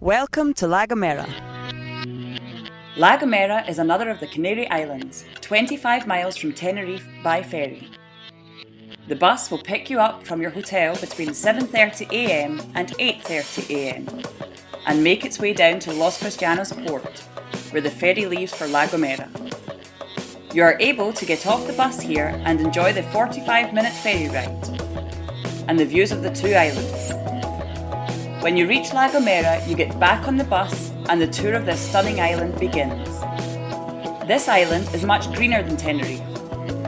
Welcome to La Gomera. La Gomera is another of the Canary Islands, 25 miles from Tenerife by ferry. The bus will pick you up from your hotel between 7:30 a.m. and 8:30 a.m. and make its way down to Los Cristianos port, where the ferry leaves for La Gomera. You are able to get off the bus here and enjoy the 45-minute ferry ride and the views of the two islands. When you reach La Gomera, you get back on the bus and the tour of this stunning island begins. This island is much greener than Tenerife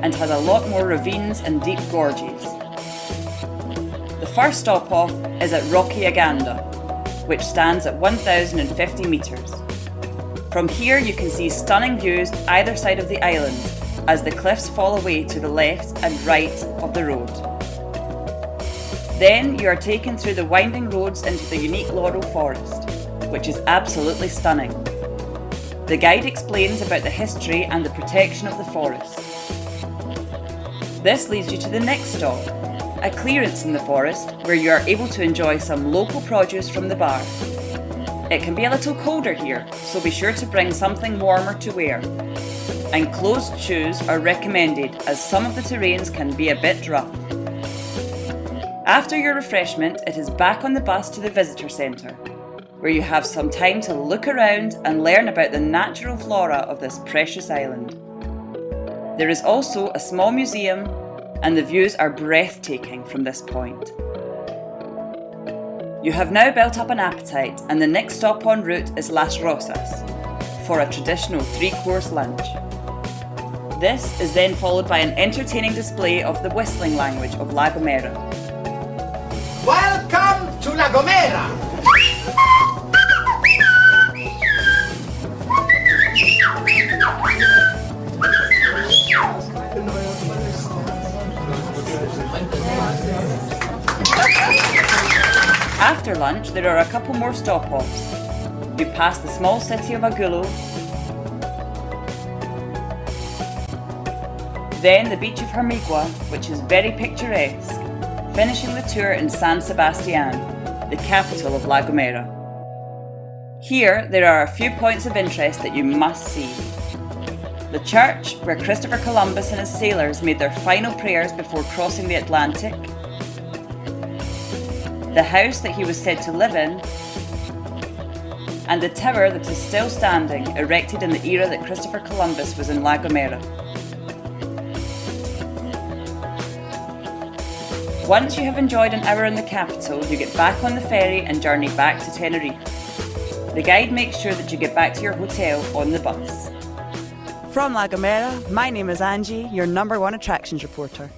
and has a lot more ravines and deep gorges. The first stop off is at Rocky Aganda, which stands at 1,050 metres. From here you can see stunning views either side of the island as the cliffs fall away to the left and right of the road. Then you are taken through the winding roads into the unique laurel forest, which is absolutely stunning. The guide explains about the history and the protection of the forest. This leads you to the next stop, a clearance in the forest where you are able to enjoy some local produce from the bar. It can be a little colder here, so be sure to bring something warmer to wear. And closed shoes are recommended as some of the terrains can be a bit rough. After your refreshment, it is back on the bus to the visitor centre, where you have some time to look around and learn about the natural flora of this precious island. There is also a small museum, and the views are breathtaking from this point. You have now built up an appetite, and the next stop en route is Las Rosas for a traditional 3-course lunch. This is then followed by an entertaining display of the whistling language of La Gomera. Welcome to La Gomera! After lunch, there are a couple more stop-offs. You pass the small city of Agulo, then the beach of Hermigua, which is very picturesque, finishing the tour in San Sebastian, the capital of La Gomera. Here, there are a few points of interest that you must see. The church, where Christopher Columbus and his sailors made their final prayers before crossing the Atlantic. The house that he was said to live in, and the tower that is still standing, erected in the era that Christopher Columbus was in La Gomera. Once you have enjoyed an hour in the capital, you get back on the ferry and journey back to Tenerife. The guide makes sure that you get back to your hotel on the bus. From La Gomera, my name is Angie, your #1 attractions reporter.